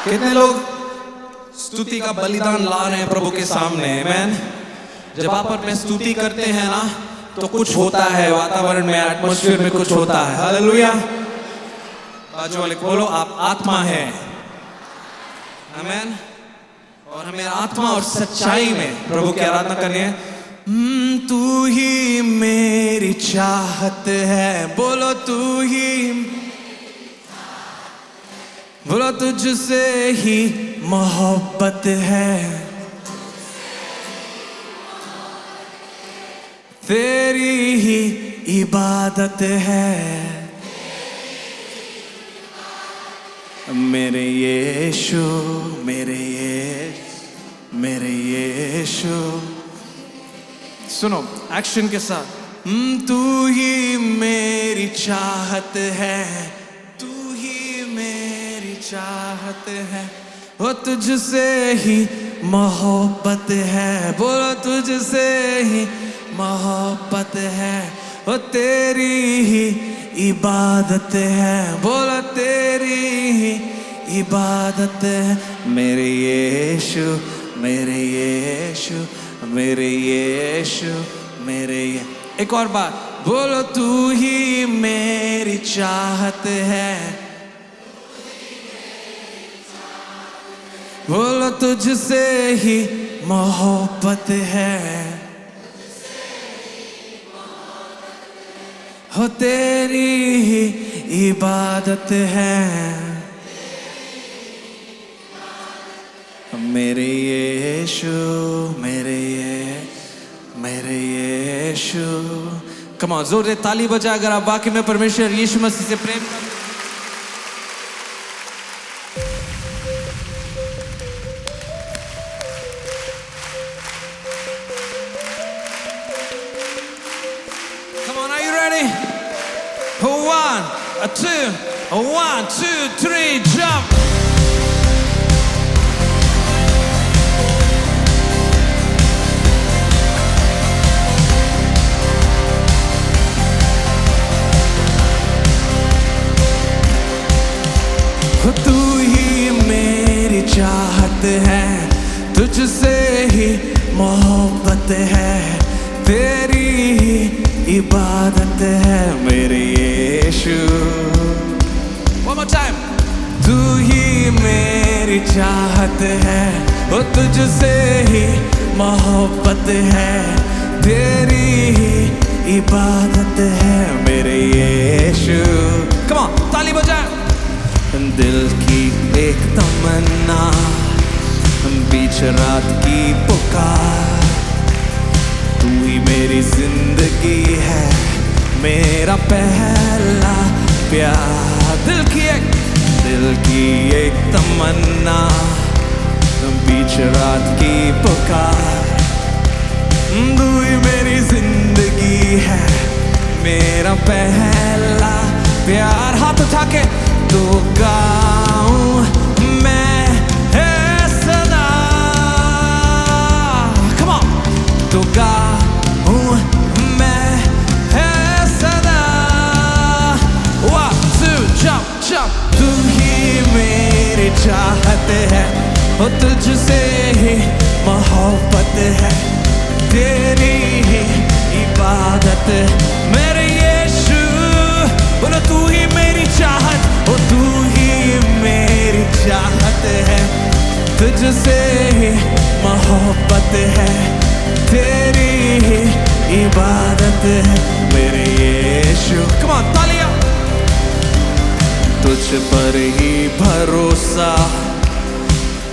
कितने लोग स्तुति का बलिदान ला रहे हैं प्रभु के सामने? आमेन। जब आप अपने स्तुति करते हैं ना तो कुछ होता है वातावरण में, एटमॉस्फेयर में कुछ होता है। हालेलुया। बाजू वाले बोलो आप आत्मा है। आमेन। और हमें आत्मा और सच्चाई में प्रभु की आराधना करनी है। तू ही मेरी चाहत है, बोलो तू ही, बोलो तुझसे ही मोहब्बत है, तेरी ही इबादत है, मेरे यीशु, मेरे यीशु, मेरे यीशु। सुनो एक्शन के साथ। तू ही मेरी चाहत है, तू ही मेरी चाहत है, वो तुझसे ही मोहब्बत है, बोलो तुझसे ही मोहब्बत है, वो तेरी ही इबादत है, बोलो तेरी ही इबादत है, मेरे यीशु, मेरे यीशु, मेरे यीशु, मेरे ये। एक और बात बोलो, तू ही मेरी चाहत है, बोलो तुझसे ही मोहब्बत है, हो तेरी ही इबादत है, मेरे यीशु, मेरे यीशु। कम ऑन, जोर से ताली बजा अगर आप वाकई में परमेश्वर यीशु मसीह से प्रेम करते। Come on, are you ready? 1, 2, 1, 2, 3, jump. तू ही मेरी चाहत है, तुझसे ही मोहब्बत है, तेरी ही इबादत है, मेरे यीशु। One more time. तू ही मेरी चाहत है, वो तुझसे ही मोहब्बत है, तेरी ही इबादत है, मेरे यीशु। Come on, ताली बजा। दिल की एक तमन्ना, बीच रात की पुकार, तू ही मेरी जिंदगी है, मेरा पहला प्यार। दिल की एक तमन्ना, बीच रात की पुकार, तू ही मेरी जिंदगी है, मेरा पहला प्यार। हाथ उठा के तो गाऊं मैं है सदा, come on, तो गाऊं मैं है सदा। 1, 2, jump, jump. तू ही मेरी चाहत है, वो तुझसे ही मोहब्बत है, तेरी ही इबादत, मेरे यीशु। बोलो तू ही मेरी चाहत, ओ तू ही मेरी चाहत है, तुझसे ही मोहब्बत है, तेरी ही इबादत है, मेरे यीशु। कम ऑन, तालियां। तुझ पर ही भरोसा,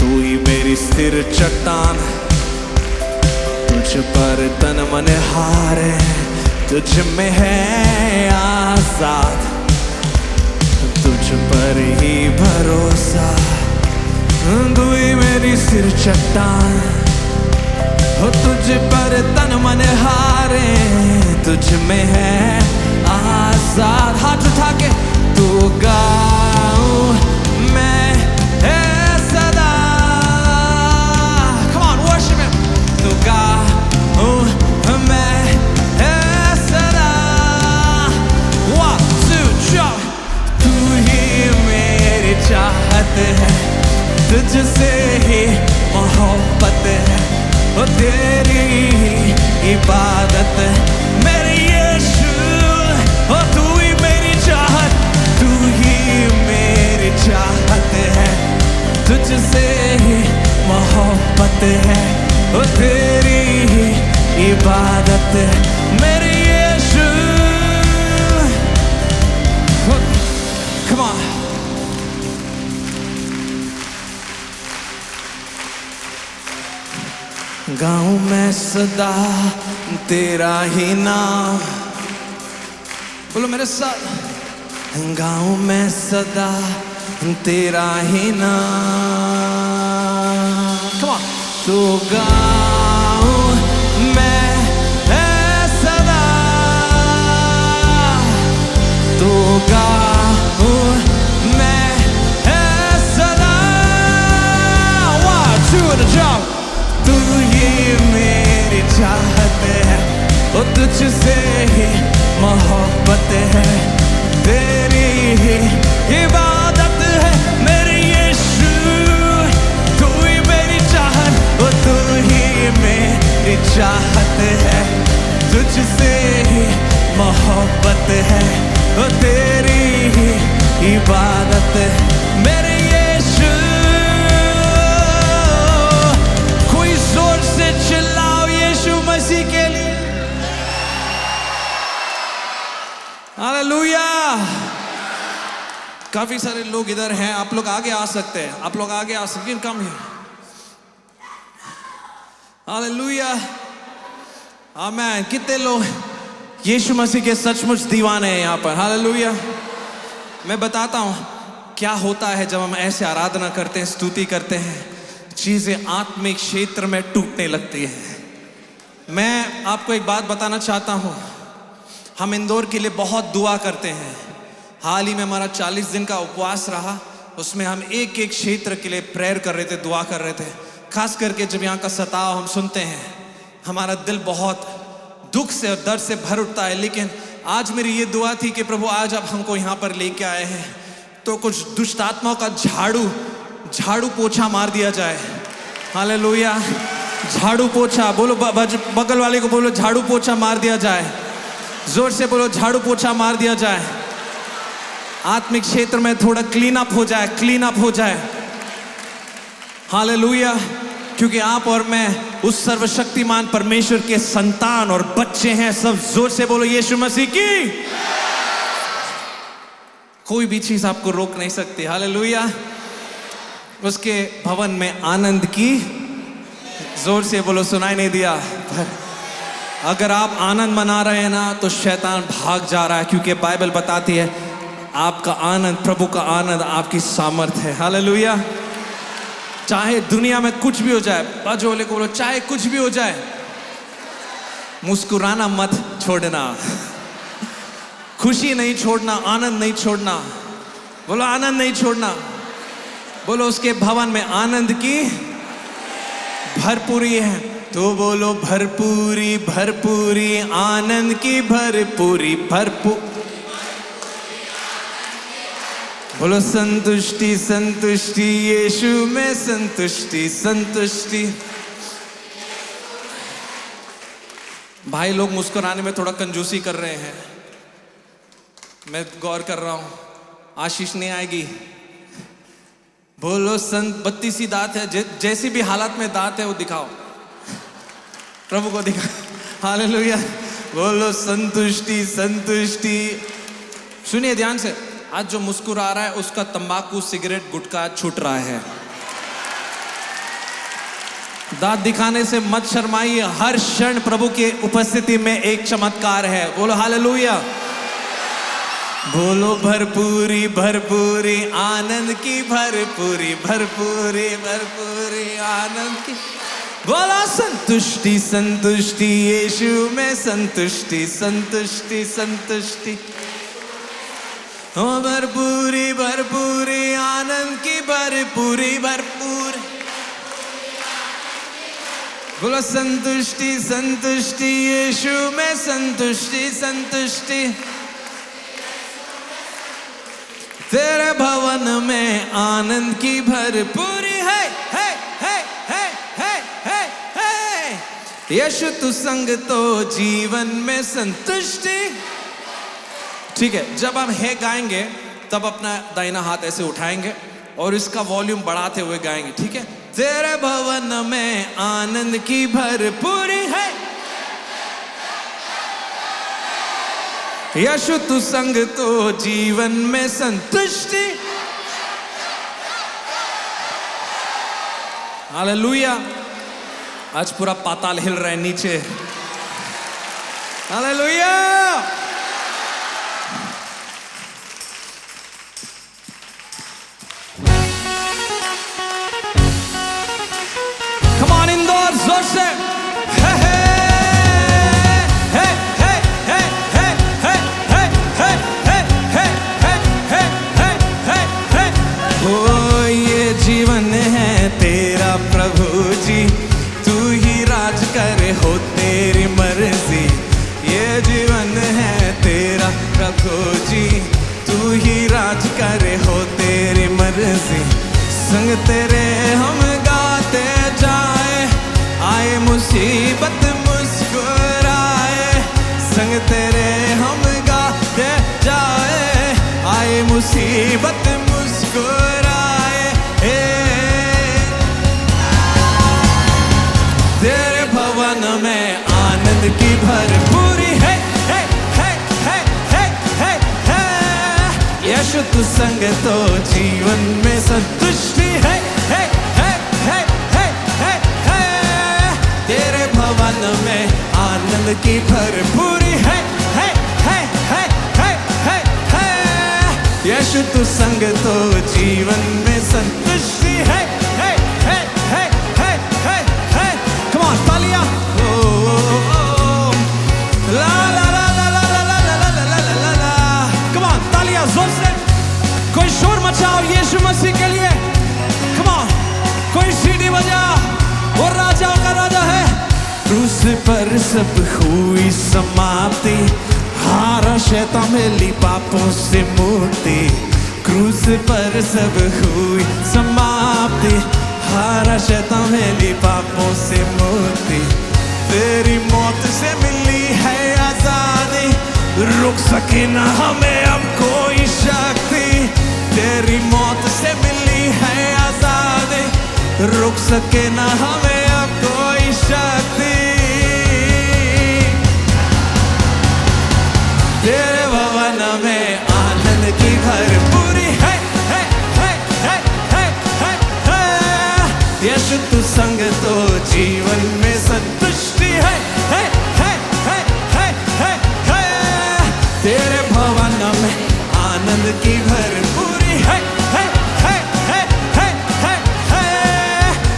तू ही मेरी स्थिर चट्टान, तुझ पर तन मन हारे, तुझ में है आजाद, तुझ पर ही भरोसा, तू ही मेरी सिर चट्टान, हो तुझ पर तन मन हारे, तुझ में है आजाद। हाथ उठा के तू गाऊं मैं है सदा। Come on, worship him. तू गाऊं मैं है सदा। 1, 2, jump. तू ही मेरी चाहत है, इबादत मेरे यीशु, ओ तू ही मेरी चाहत, तू ही मेरी चाहत है, तुझसे ही मोहब्बत है, ओ तेरी ही इबादत मेरे यीशु। Come on. गाऊं मैं सदा तेरा ही नाम, बोलो मेरे साथ, गाऊं मैं सदा तेरा ही नाम। Come on. तो गाऊं मैं सदा, तो गाऊं मैं सदा, 1 2 the jump। तू ही मेरी चाहत है, वो तुझसे ही मोहब्बत है, तेरी ही इबादत है मेरे यीशु, तू ही मेरी चाहत, वो तू ही मेरी चाहत है, तुझसे ही मोहब्बत है, वो तेरी ही इबादत मेरे यीशु। चिल्लाओ यीशु मसीह के लिए, हालेलुया। काफी सारे लोग इधर हैं, आप लोग आगे आ सकते हैं, आप लोग आगे आ सकते हैं, कम ही, हालेलुया, आमीन। कितने लोग यीशु मसीह के सचमुच दीवाने हैं यहाँ पर, हालेलुया। मैं बताता हूँ क्या होता है जब हम ऐसे आराधना करते हैं, स्तुति करते हैं, चीजें आत्मिक क्षेत्र में टूटने लगती हैं। मैं आपको एक बात बताना चाहता हूं, हम इंदौर के लिए बहुत दुआ करते हैं। हाल ही में हमारा 40 दिन का उपवास रहा, उसमें हम एक एक क्षेत्र के लिए प्रेयर कर रहे थे, दुआ कर रहे थे। खास करके जब यहाँ का सताव हम सुनते हैं, हमारा दिल बहुत दुख से और दर्द से भर उठता है। लेकिन आज मेरी ये दुआ थी कि प्रभु आज आप हमको यहाँ पर लेके आए हैं तो कुछ दुष्ट आत्माओं का झाड़ू पोछा मार दिया जाए, हालेलुया। झाड़ू पोछा बोलो, बगल वाले को बोलो झाड़ू पोछा मार दिया जाए, जोर से बोलो झाड़ू पोछा मार दिया जाए। आत्मिक क्षेत्र में थोड़ा क्लीन अप हो जाए, क्लीन अप हो जाए, हालेलुया। क्योंकि आप और मैं उस सर्वशक्तिमान परमेश्वर के संतान और बच्चे हैं। सब जोर से बोलो यीशु मसीह की। कोई भी चीज आपको रोक नहीं सकती, हालेलुया। उसके भवन में आनंद की, जोर से बोलो, सुनाई नहीं दिया। अगर आप आनंद मना रहे हैं ना तो शैतान भाग जा रहा है, क्योंकि बाइबल बताती है आपका आनंद, प्रभु का आनंद आपकी सामर्थ है, हालेलुया। चाहे दुनिया में कुछ भी हो जाए, बाजू वाले को बोलो चाहे कुछ भी हो जाए, मुस्कुराना मत छोड़ना, खुशी नहीं छोड़ना, आनंद नहीं छोड़ना, बोलो आनंद नहीं छोड़ना। बोलो उसके भवन में आनंद की भरपूरी है, तो बोलो भरपूरी भरपूरी आनंद की भरपूरी बोलो संतुष्टि संतुष्टि यीशु में संतुष्टि संतुष्टि। भाई लोग मुस्कुराने में थोड़ा कंजूसी कर रहे हैं, मैं गौर कर रहा हूं, आशीष नहीं आएगी। बोलो बत्ती सी दांत है, जैसी भी हालत में दांत है वो दिखाओ, प्रभु को दिखाओ, हालेलुया। बोलो संतुष्टि संतुष्टि। सुनिए ध्यान से, आज जो मुस्कुरा रहा है उसका तंबाकू सिगरेट गुटखा छूट रहा है। दांत दिखाने से मत शर्माइए, हर क्षण प्रभु के उपस्थिति में एक चमत्कार है। बोलो हालेलुया। बोलो भरपूरी भरपूरी आनंद की भरपूरी भरपूरी भरपूरी आनंद की। बोलो संतुष्टि संतुष्टि यीशु में संतुष्टि संतुष्टि संतुष्टि। ओ भरपूरी भरपूरी आनंद की भरपूरी भरपूर। बोलो संतुष्टि संतुष्टि यीशु में संतुष्टि संतुष्टि। तेरे भवन में आनंद की भरपूरी है, है, है, है, है, है, है। यीशु तू संग तो जीवन में संतुष्टि। ठीक है, जब हम हे गाएंगे तब अपना दाहिना हाथ ऐसे उठाएंगे और इसका वॉल्यूम बढ़ाते हुए गाएंगे। ठीक है, तेरे भवन में आनंद की भरपूरी है, यीशु तू संग तो जीवन में संतुष्टि। हालेलुया। आज पूरा पाताल हिल रहा है नीचे। हालेलुया। कम ऑन इंदौर, जोर से। ओ ये जीवन है तेरा प्रभु जी, तू ही राज करे हो तेरी मर्जी। ये जीवन है तेरा प्रभु जी, तू ही राज करे हो तेरी मर्जी। संग तेरे हम गाते जाए, आए मुसीबत मुस्कुराए। संग तेरे हम गाते जाए, आए मुसीबत मुस्कुराए। तेरे भवन में आनंद की भरपूरी है, यीशु तू संग तो जीवन में संतुष्टि है, तेरे भवन में आनंद की भरपूरी है, यीशु तू संग तो जीवन में संतुष्टि है। Come on, तालियां। ला ला ला ला ला ला ला ला ला ला ला ला ला। Come on, तालियां जोर से। कोई शोर मचाओ यीशु मसीह के लिए। Come on, कोई सीटी बजाओ, वो राजाओं का राजा है। क्रूस पर सब हुई समाप्ति, हारा शैतान मिली पापों से मुक्ति। क्रूस पर सब हुई समाप्ति, हारा शैतान मिली पापों से मुक्ति। तेरी मौत से मिली है आजादी, रुक सके ना हमें अब कोई शक्ति। तेरी मौत से मिली है आजादी, रुक सके ना हमें अब कोई शक्ति। तेरे भवन में आनंद की भरपूरी है, यीशु तू संग तो जीवन में संतुष्टि है, तेरे भवन में आनंद की भरपूरी है,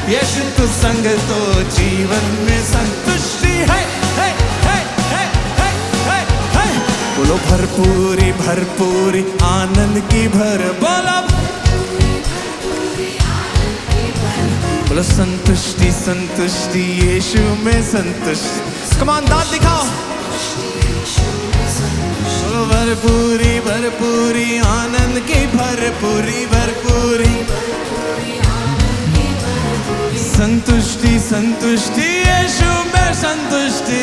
यीशु तू संग तो जीवन में संतुष्टि है। बोलो भरपूरी भरपूरी आनंद की बोलो बोलो संतुष्टि संतुष्टि यीशु में संतुष्टि। कम ऑन, दांत दिखाओ। बोलो भरपूरी भरपूरी आनंद की भरपूरी भरपूरी संतुष्टि संतुष्टि यीशु में संतुष्टि।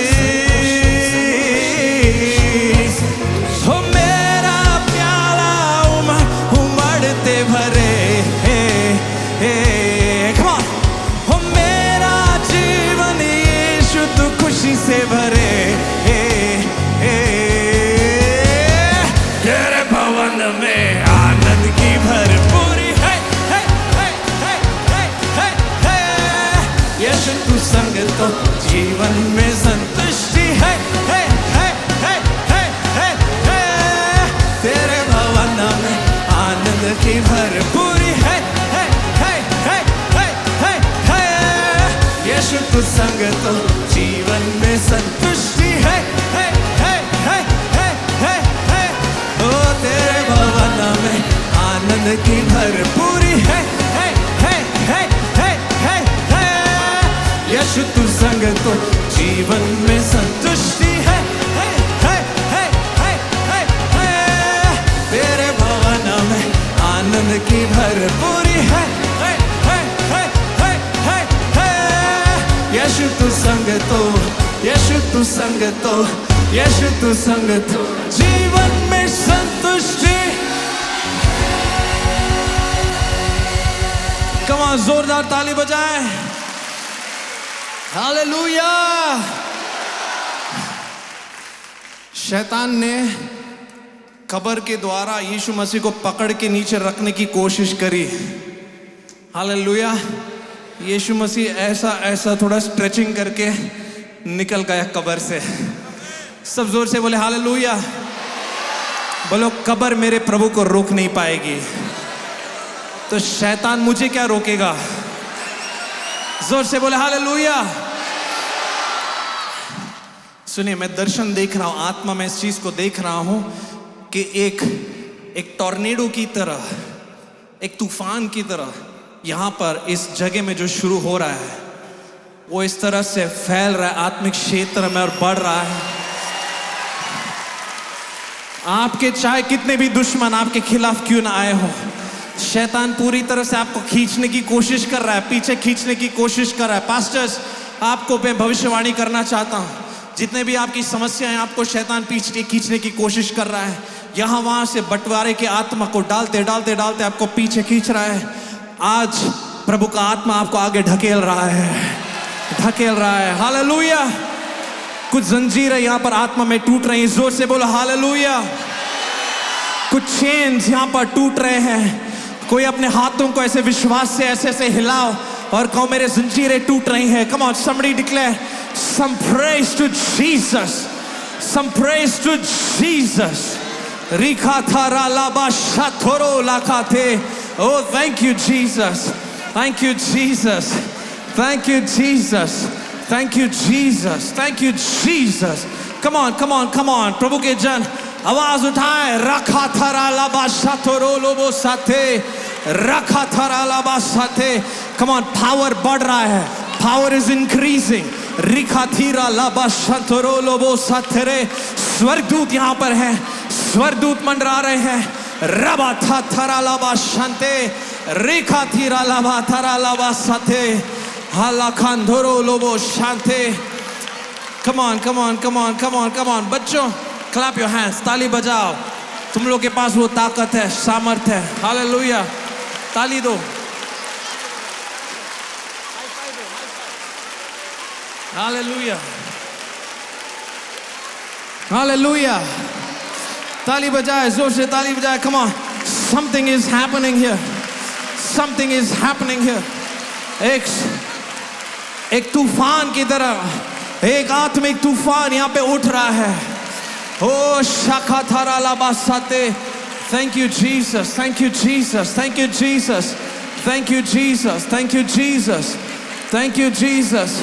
हो मेरा प्याला उमड़ते भरे, हो मेरा जीवन यीशु तू खुशी से भरे। तेरे भवन में आनंद की भरपूरी है, यीशु तू संग तो जीवन में संतुष्टि है, तेरे भवन में आनंद की भरपूरी है, यीशु तू संग तो जीवन में संतुष्टि है, ओ तेरे भवन में आनंद की भरपूरी है, यीशु तू संग तो जीवन में संतुष्टि है, तेरे भवन में आनंद की भरपूरी है, यीशु तू संग तो यीशु तू संग तो, यीशु तू संग तो, जीवन में संतुष्टि। कम ऑन, जोरदार ताली बजाएं। हालेलुया। शैतान ने कब्र के द्वारा यीशु मसीह को पकड़ के नीचे रखने की कोशिश करी। हालेलुया। यीशु मसीह ऐसा थोड़ा स्ट्रेचिंग करके निकल गया कब्र से। सब जोर से बोले हालेलुया। बोलो, कब्र मेरे प्रभु को रोक नहीं पाएगी, तो शैतान मुझे क्या रोकेगा? जोर से बोले हालेलुया। सुनिए, मैं दर्शन देख रहा हूं, आत्मा में इस चीज को देख रहा हूं कि एक टॉर्नेडो की तरह, एक तूफान की तरह यहां पर इस जगह में जो शुरू हो रहा है वो इस तरह से फैल रहा है आत्मिक क्षेत्र में और बढ़ रहा है। आपके चाहे कितने भी दुश्मन आपके खिलाफ क्यों ना आए हो, शैतान पूरी तरह से आपको खींचने की कोशिश कर रहा है, पीछे खींचने की कोशिश कर रहा है। पास्टर्स, आपको मैं भविष्यवाणी करना चाहता हूं, जितने भी आपकी समस्याएं आपको शैतान पीछे खींचने की कोशिश कर रहा है, यहां वहां से बंटवारे के आत्मा को डालते डालते डालते आपको पीछे खींच रहा है। आज प्रभु का आत्मा आपको आगे ढकेल रहा है, ढकेल रहा है। हालेलुया। कुछ जंजीरें यहां पर आत्मा में टूट रही हैं। जोर से बोलो हालेलुया। कुछ चेन्स यहां पर टूट रहे हैं। कोई अपने हाथों को ऐसे विश्वास से ऐसे हिलाओ और कहो, मेरे जंजीरें टूट रही हैं। Come on, somebody declare some praise to Jesus, some praise to Jesus. Rika thara laba shathoro lakate. Oh, thank you Jesus, thank you Jesus, thank you Jesus, thank you Jesus, thank you Jesus. Come on, come on, come on. प्रभु के जन आवाज उठाए। रखा थरा लबा शाथोरो लोबो साथे, रखा थरा लबा साथे। Come on, power बढ़ रहा है, power is increasing. रिखा थीरा लबा शाथोरो लोबो साथेरे। स्वर्गदूत यहाँ पर है, स्वर्गदूत मंडरा रहे हैं। रबा था थरा लबा शांते, रिखा थीरा लबा थरा लबा साथे, हाला खांधोरो Lobo शांते। Come on, come on, come on, come on, come on. बच्चों, clap your hands, ताली बजाओ। तुम लोग के पास वो ताकत है, सामर्थ्य है। हालेलुया। ताली दो। Hallelujah, hallelujah. ताली बजाए, जोर से ताली बजाए। Come on, something is happening here, something is happening here. एक तूफान की तरह, एक आत्मिक तूफान यहाँ पे उठ रहा है। ओ शाखा थारा लाबासाते। Thank you Jesus, thank you Jesus, thank you Jesus, thank you Jesus, thank you Jesus, thank you Jesus,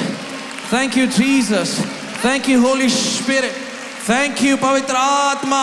thank you Jesus, thank you Holy Spirit, thank you पवित्र आत्मा।